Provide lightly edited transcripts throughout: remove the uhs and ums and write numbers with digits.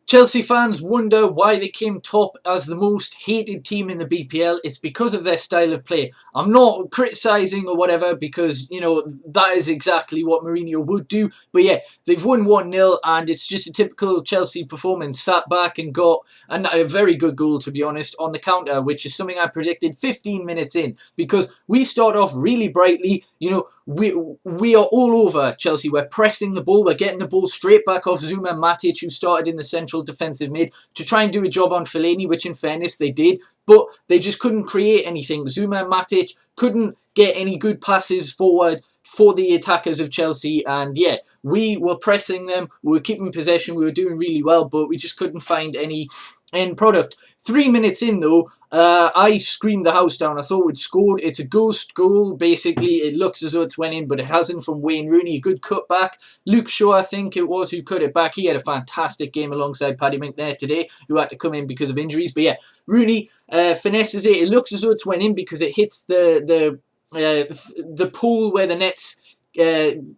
Chelsea fans wonder why they came top as the most hated team in the BPL. It's because of their style of play. I'm not criticising or whatever because, that is exactly what Mourinho would do. But yeah, they've won 1-0 and it's just a typical Chelsea performance. Sat back and got a very good goal, to be honest, on the counter, which is something I predicted 15 minutes in. Because we start off really brightly. We are all over Chelsea. We're pressing the ball. We're getting the ball straight back off Zouma and Matic, who started in the central defensive mid, to try and do a job on Fellaini, which in fairness they did, but they just couldn't create anything. Zouma and Matic couldn't get any good passes forward for the attackers of Chelsea, and yeah, we were pressing them, we were keeping possession, we were doing really well, but we just couldn't find any end product. 3 minutes in though, I screamed the house down. I thought we'd scored. It's a ghost goal, basically. It looks as though it's went in, but it hasn't, from Wayne Rooney. A good cutback. Luke Shaw, I think it was, who cut it back. He had a fantastic game alongside Paddy McNair today, who had to come in because of injuries. But yeah, Rooney finesses it. It looks as though it's went in because it hits the pool where the net's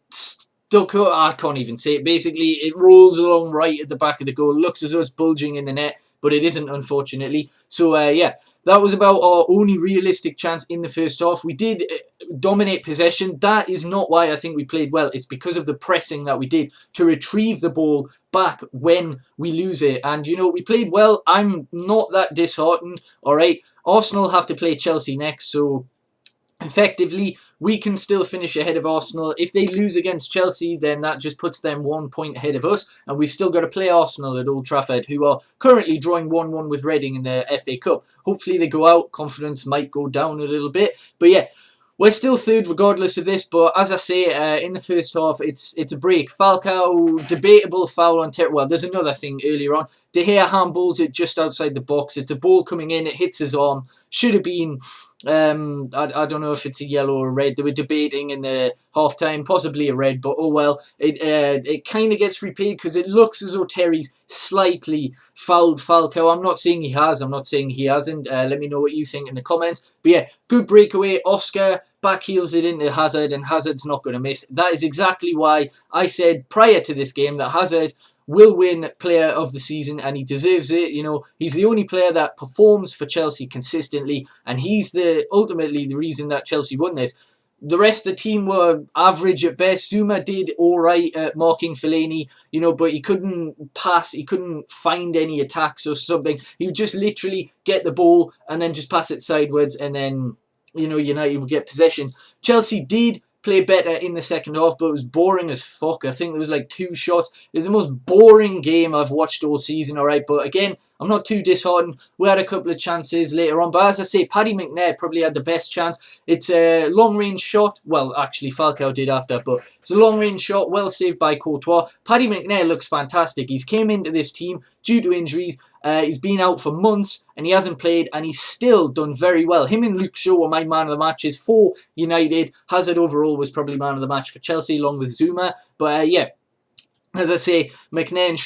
stuck up. I can't even say it. Basically, it rolls along right at the back of the goal. Looks as though it's bulging in the net, but it isn't, unfortunately. So yeah, that was about our only realistic chance in the first half. We did dominate possession. That is not why I think we played well. It's because of the pressing that we did to retrieve the ball back when we lose it. And, we played well. I'm not that disheartened. All right, Arsenal have to play Chelsea next, so effectively, we can still finish ahead of Arsenal. If they lose against Chelsea, then that just puts them 1 point ahead of us. And we've still got to play Arsenal at Old Trafford, who are currently drawing 1-1 with Reading in the FA Cup. Hopefully they go out. Confidence might go down a little bit. But yeah, we're still third regardless of this, but as I say, in the first half, it's a break. Falcao, debatable foul on Terry. Well, there's another thing earlier on. De Gea handballs it just outside the box. It's a ball coming in. It hits his arm. Should have been... I don't know if it's a yellow or a red. They were debating in the half-time, possibly a red, but oh well. It kind of gets repaid because it looks as though Terry's slightly fouled Falcao. I'm not saying he has. I'm not saying he hasn't. Let me know what you think in the comments. But yeah, good breakaway. Oscar backheels it into Hazard, and Hazard's not going to miss. That is exactly why I said prior to this game that Hazard will win player of the season, and he deserves it. He's the only player that performs for Chelsea consistently, and he's ultimately the reason that Chelsea won this. The rest of the team were average at best. Zouma did all right at marking Fellaini, but he couldn't pass. He couldn't find any attacks or something. He would just literally get the ball and then just pass it sideways, and then, United would get possession. Chelsea did play better in the second half, but it was boring as fuck. I think there was like 2 shots. It was the most boring game I've watched all season, alright? But again, I'm not too disheartened. We had a couple of chances later on, but as I say, Paddy McNair probably had the best chance. It's a long-range shot. Well, actually, Falcao did after, but it's a long-range shot, well saved by Courtois. Paddy McNair looks fantastic. He's came into this team due to injuries. He's been out for months and he hasn't played, and he's still done very well. Him and Luke Shaw were my man of the matches for United. Hazard overall was probably man of the match for Chelsea along with Zouma. But yeah, as I say, McNair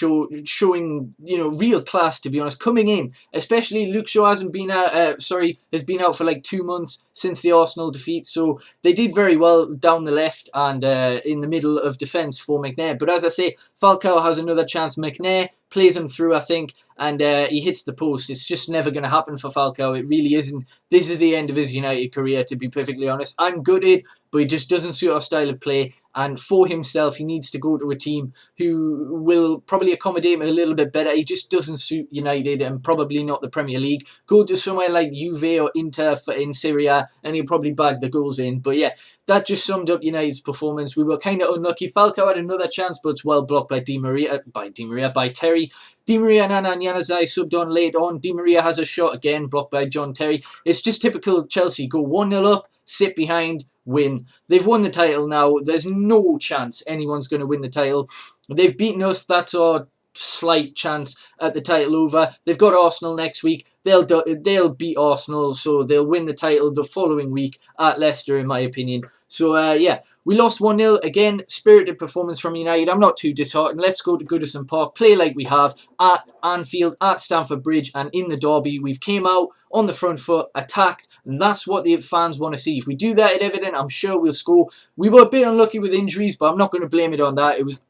showing real class, to be honest, coming in. Especially Luke Shaw has been out for like 2 months since the Arsenal defeat, so they did very well down the left and in the middle of defence for McNair. But as I say, Falcao has another chance. McNair plays him through, I think, and he hits the post. It's just never going to happen for Falcao. It really isn't. This is the end of his United career, to be perfectly honest. I'm gutted, but he just doesn't suit our style of play. And for himself, he needs to go to a team who will probably accommodate him a little bit better. He just doesn't suit United, and probably not the Premier League. Go to somewhere like Juve or Inter in Serie A, and he'll probably bag the goals in. But yeah, that just summed up United's performance. We were kind of unlucky. Falcao had another chance, but it's well blocked by by Terry. Di Maria and Nana Januzaj subbed on late on. Di Maria has a shot again, blocked by John Terry. It's just typical Chelsea. Go 1-0 up, sit behind, win. They've won the title now. There's no chance anyone's going to win the title. They've beaten us. That's our slight chance at the title over. They've got Arsenal next week. They'll beat Arsenal, so they'll win the title the following week at Leicester, in my opinion. So yeah, we lost 1-0 again. Spirited performance from United. I'm not too disheartened. Let's go to Goodison Park, play like we have at Anfield, at Stamford Bridge, and in the derby. We've came out on the front foot, attacked, and that's what the fans want to see. If we do that at Everton, I'm sure we'll score. We were a bit unlucky with injuries, but I'm not going to blame it on that. It was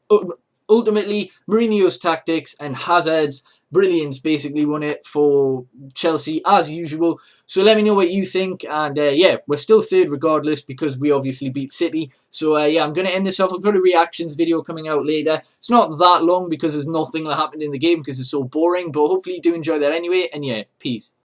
ultimately, Mourinho's tactics and Hazard's brilliance basically won it for Chelsea as usual. So let me know what you think. And yeah, we're still third regardless because we obviously beat City. So yeah, I'm going to end this off. I've got a reactions video coming out later. It's not that long because there's nothing that happened in the game because it's so boring. But hopefully you do enjoy that anyway. And yeah, peace.